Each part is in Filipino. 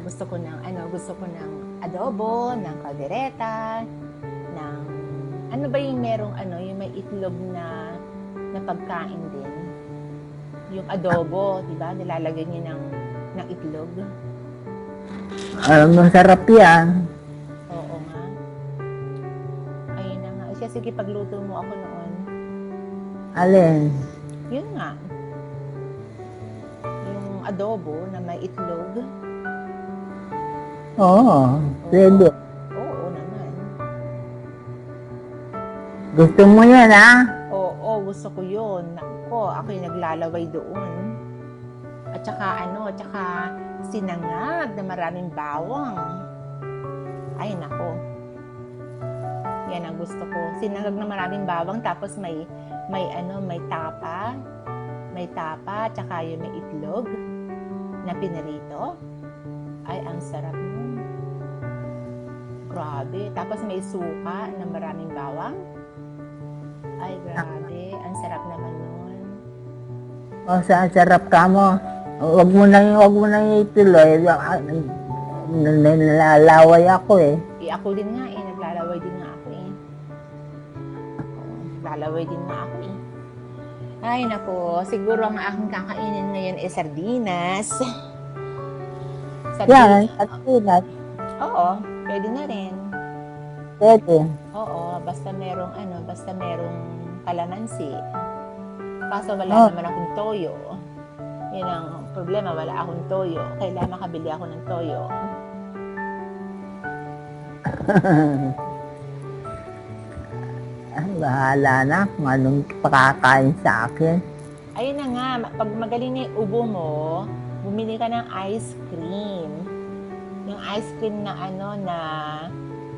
gusto ko ng adobo, ng kaldereta, ng ano ba yung merong yung may itlog na pagkain din. Yung adobo, 'di ba? Nilalagyan niyo ng itlog. Masarap yan. Oo nga. Ayun na nga. Siya, sige, pagluto mo ako noon. Alin? Yun nga. Yung adobo na may itlog. Oo, pwede. Oo naman. Gusto mo yan, ha? Oo, gusto ko yun. Nako, ako yung naglalaway doon. At saka sinangag na maraming bawang. Ay, nako. Yan ang gusto ko. Sinangag na maraming bawang, tapos may tapa. May tapa, tsaka yung may itlog na pinirito. Ay, ang sarap nun. Grabe. Tapos may suka na maraming bawang. Ay, grabe. Ang sarap naman nun. O, sarap ka mo. Huwag mo na ituloy. Nalalaway ako eh. Ako din nga eh. Naglalaway din nga ako eh. Naglalaway din nga ako eh. Ay, nako. Siguro ang aking kakainin ngayon ay sardinas. Yan, sardinas. Oo, pwede na rin. Pwede. Oo, basta merong kalamansi. Kaso wala naman akong toyo. Yan ang problema, wala akong toyo. Kailangan makabili ako ng toyo. Bahala na kung anong pakakain sa akin. Ayun na nga, pag magaling na yung ubo mo, bumili ka ng ice cream. Yung ice cream na na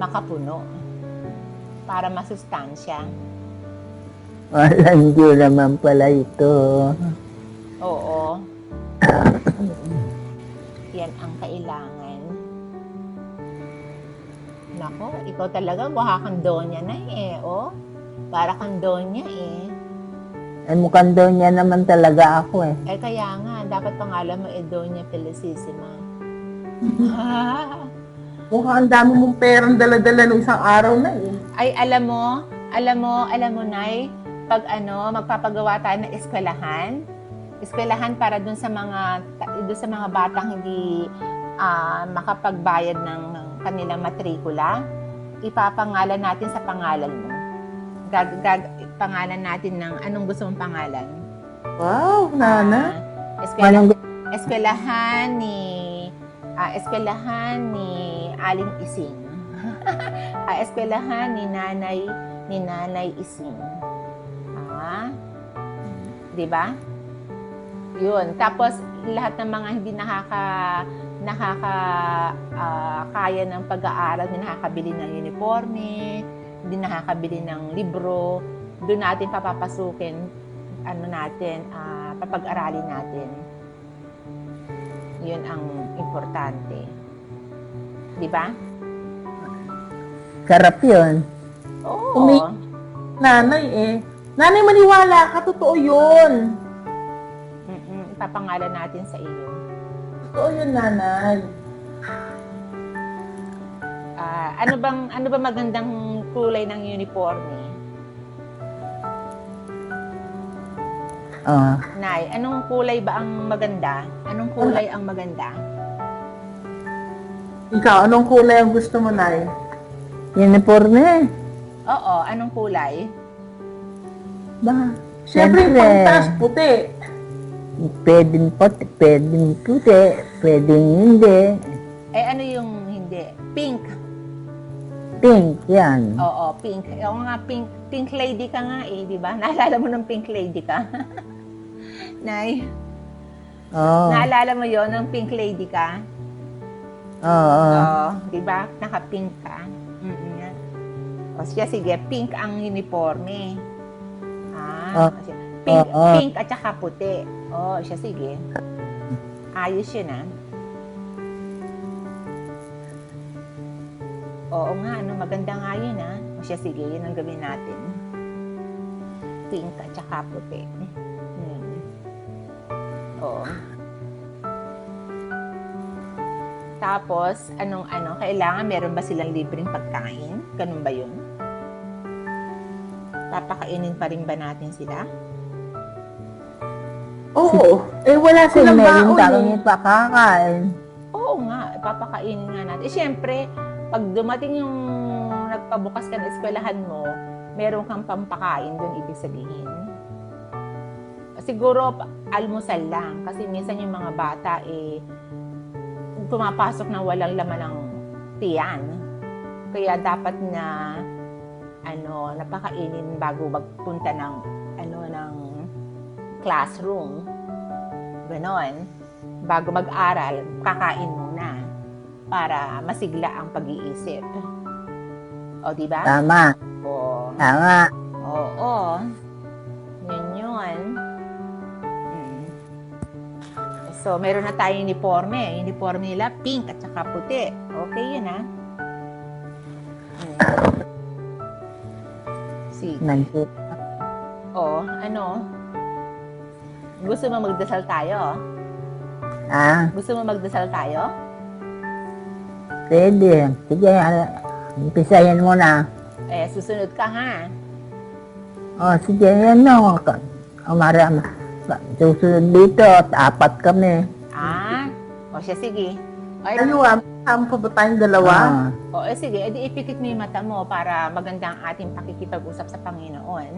makapuno. Para masustansya. Alam ko naman pala ito. Oo. Yan ang kailangan. Nako, ikaw talaga mukha kang donya na eh, oh. Para kang donya eh. Ay mukhang daw niya naman talaga ako eh. Eh kaya nga, dapat pangalan mo Donya Felicissima. Mukhang ang dami mong perang dala-dala nung isang araw na eh. Ay, alam mo, Nay, pag magpapagawa tayo ng eskwelahan para dun sa mga batang hindi makapagbayad ng kanilang matrikula, ipapangalan natin sa pangalan mo. Pangalan natin ng anong gusto mong pangalan? Wow, Nana. Eskwelahan ni Aling Ising. Eskwelahan ni Nanay Ising. 'Di ba? 'Yun. Tapos lahat ng mga hindi kaya ng pag-aaral, hindi nakakabili ng uniforme, hindi nakakabili ng libro, doon natin papapasukin, papag-aralin natin. Yun ang importante. Di ba? Sarap yun. Oo. Nanay eh. Nanay, maniwala ka. Totoo yun. Ipapangalan natin sa iyo. Totoo yun, Nanay. Ano ba magandang kulay ng uniforme? Nay, anong kulay ba ang maganda? Anong kulay ang maganda? Ikaw, anong kulay ang gusto mo, Nay? Uniforme. Oo, anong kulay? Ba? Siyempre, yung pangtas, puti. Pwedeng puti, pwedeng hindi. Eh, ano yung hindi? Pink. Pink, yan. Oo, pink. Oo nga, pink lady ka nga eh, di ba? Naalala mo ng pink lady ka? Nay, naalala mo yon ng pink lady ka? Oo, di ba? Naka-pink ka. O siya, sige, pink ang uniforme. Pink at saka puti. O siya, sige. Ayos yun Oo nga, maganda nga yun O siya, sige, yun ang gawin natin. Pink at saka puti. Oo. Tapos, kailangan meron ba silang libreng pagkain? Ganun ba yun? Papakainin pa rin ba natin sila? Oo. Wala Kasi silang meron baon kami eh. pakakain. Oo nga, papakainin nga natin. Siyempre, pag dumating yung nagpabukas ka ng eskwelahan mo, meron kang pampakain doon, ibig sabihin. Siguro, almusal lang. Kasi minsan yung mga bata, pumapasok na walang laman ng tiyan. Kaya dapat na, napakainin bago magpunta ng classroom. Ganon. Bago mag-aral, kakain muna para masigla ang pag-iisip. O, di ba? Tama. O, Tama. oo. Yun. So, meron na tayong uniforme. Uniforme nila, pink at saka puti. Okay yun, ha? Sige. Nandito. O, Gusto mo magdasal tayo? Gusto mo magdasal tayo? Pwede. Sige, umpisayan mo na. Susunod ka, ha? Sige, yan no. Marami. Susunod dito, 4 kami. O siya, sige. Dalawa. Kasama pa ba tayong dalawa? Sige. Edi ipikit mo yung mata mo para maganda ang ating pakikipag-usap sa Panginoon.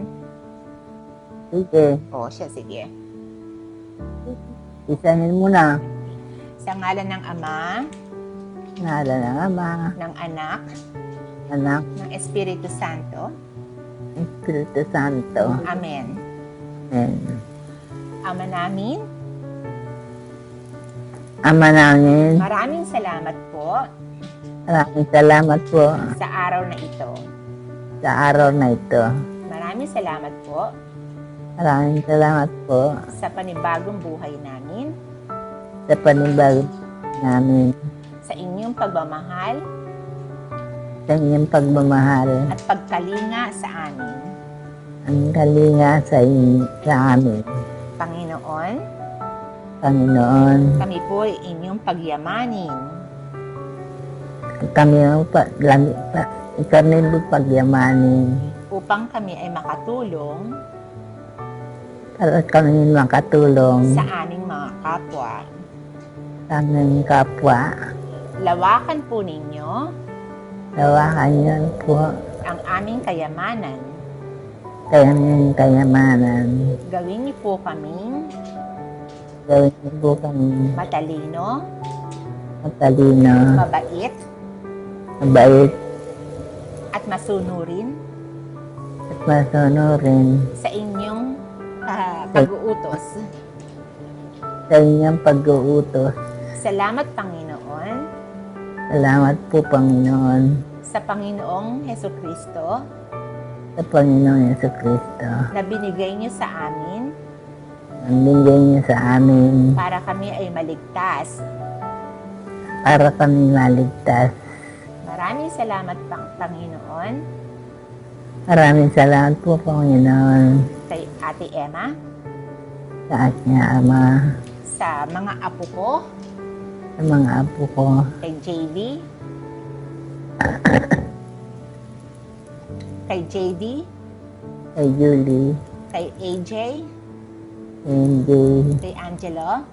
Sige. O siya, sige. Isahin mo na. Sa ngalan ng Ama, Nala ng Ama, ng Anak, Anak, ng Espiritu Santo. Espiritu Santo. Amen. Amen. Ama namin, Ama namin, maraming salamat po maraming salamat po sa araw na ito. sa araw na ito. Maraming salamat po Maraming salamat po sa panibagong buhay namin, sa panibago namin, sa inyong pagmamahal sa inyong pagmamahal, at pagkalinga sa amin. ang kalinga sa amin. Panginoon, Panginoon, kami po ay inyong pagyamanin kami ang pagyamanin upang kami ay makatulong para kami makatulong sa aming mga kapwa. sa aming kapwa. Lawakan po ninyo Lawakan niyo po ang aming kayamanan. kayaming kayamanan. Gawin niyo po kaming Gawin niyo po kami matalino, matalino, mabait, mabait, at masunurin at masunurin sa inyong pag-uutos. sa inyong pag-uutos. Salamat, Panginoon, Salamat po, Panginoon, sa Panginoong Hesukristo sa Panginoon Jesucristo. na binigay niyo sa amin Ang binigay niyo sa amin para kami ay maligtas. para kami maligtas. Maraming salamat, Panginoon, Maraming salamat po, Panginoon, kay Ate Emma, sa aking Ama, sa mga apo ko, sa mga apo ko, kay JV, kay JD, kay Julie, kay AJ, Andy, kay Angelo,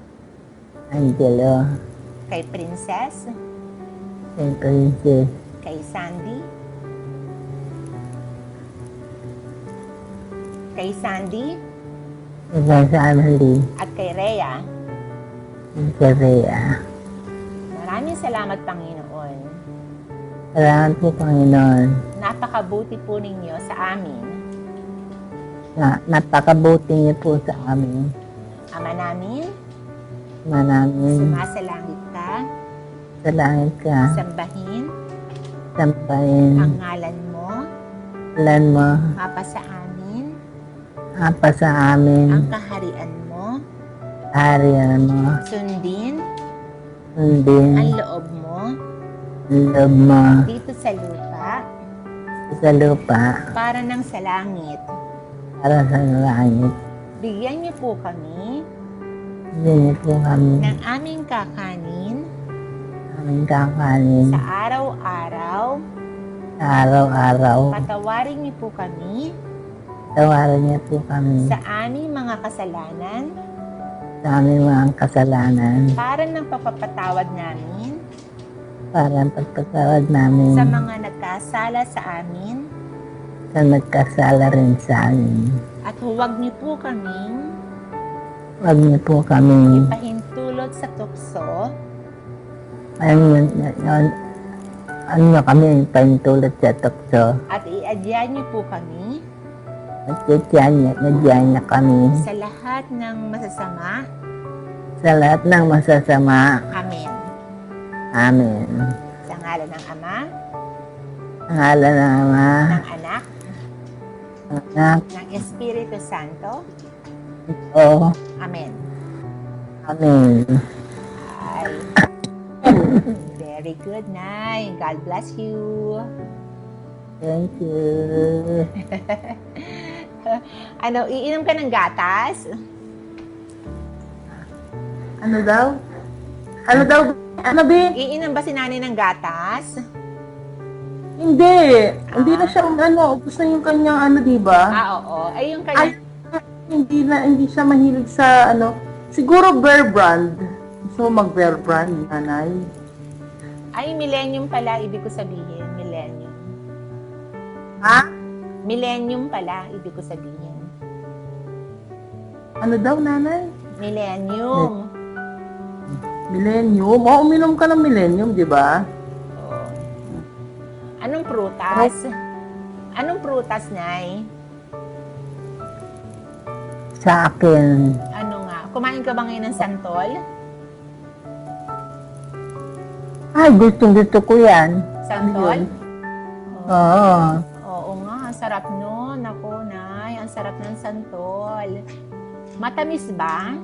Angelo, kay Princess, kay Princess, kay Sandy, kay family, at kay Rhea. kay Rhea. Maraming salamat, Panginoon. Salamat po, Panginoon. Napakabuti po ninyo sa amin. Napakabuti niyo po sa amin. Ama namin, Ama namin, sumasalangit ka, sa langit ka, sambahin sampahin, ang ngalan mo, lan mo, mapa sa amin, apa sa amin, ang kaharian mo, harian mo, sundin sundin, ang loob mo loob mo, dito sa lupa sa lupa, para nang sa langit. para sa langit. Bigyan niyo po kami Bigyan niyo po kami ng aming kakanin ang aming kakanin sa araw-araw. sa araw-araw. Patawarin niyo po kami Tawaran niyo po kami sa aming mga kasalanan sa aming mga kasalanan para ng pagpapatawad namin para ang pagpatawad namin sa mga nagkasala sa amin. sa nagkasala rin sa amin. At huwag niyo po kaming Huwag niyo po kami pahintulot sa tukso ano kami pahintulot sa tukso at iadya niyo po kami at nadyan niya kami sa lahat ng masasama. sa lahat ng masasama. Amen. Amen. Sa ngalan ng Ama, Ang ngalan ng Ama, ng Anak, ng Anak, ng Espiritu Santo. o Amen. Amen. Ay. Very good, Nay. God bless you. Thank you. Ano, iinom ka ng gatas? Ano daw? Ano daw? Ano, Bi? Iinom ba si nanay ng gatas? Hindi. Hindi na siya, ubos na yung kanyang di ba? Oo. Ay, yung Ay, kanya... hindi siya mahilig sa, siguro Bear Brand. Gusto mo mag-Bear Brand, nanay? Ay, millennium pala, ibig ko sabihin. Millennium. Ha? Millennium pala, ibig ko sabihin. Ano daw, nanay? Millennium. Millennium? Oo, uminom ka ng Millennium, di ba? Oo. Anong prutas? Anong prutas, Nay? Sa akin, Ano nga? Kumain ka ba ngayon ng santol? ay, gusto ko yan. Santol? yun? Oo. Oo nga, ang sarap nun. Ako, Nay, ang sarap ng santol. Matamis ba?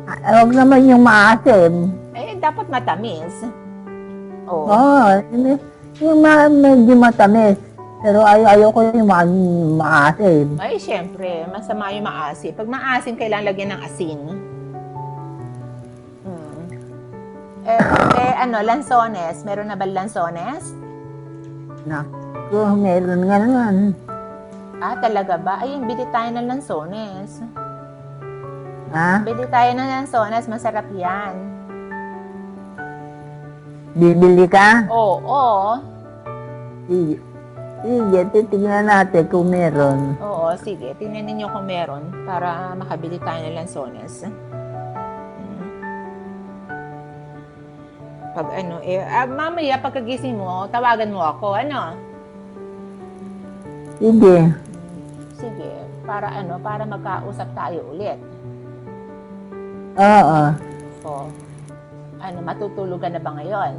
Huwag naman yung maasim. Eh, dapat matamis. Oo. Oo, medyo matamis. Pero ayoko yung maasim. Ay, syempre, masama yung maasim. Pag maasim, kailangan lagyan ng asin. Lansones. Meron na ba lansones? Naku, meron nga naman. Ah, talaga ba? Ayun, bili tayo ng lansones. Ha? Bili tayo ng lansones, masarap yan. Bibili ka? Oo. Sige. Sige, titignan natin kung meron. Oo, sige. Tingnan ninyo kung meron para makabili tayo ng lansones. Pag mamaya pagkagising mo, tawagan mo ako, Sige. Sige, para magkausap tayo ulit. Oo. O, matutulog ka na ba ngayon?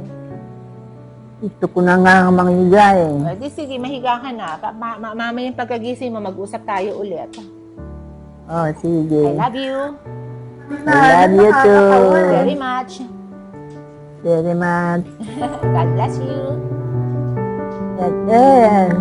Gusto ko na nga manghiga eh. Di sige, mahiga ka na. Mamaya pagkagising mo, mag-usap tayo ulit. Oh, sige. I love you I love you too. very much. Very much. God bless you. Yan.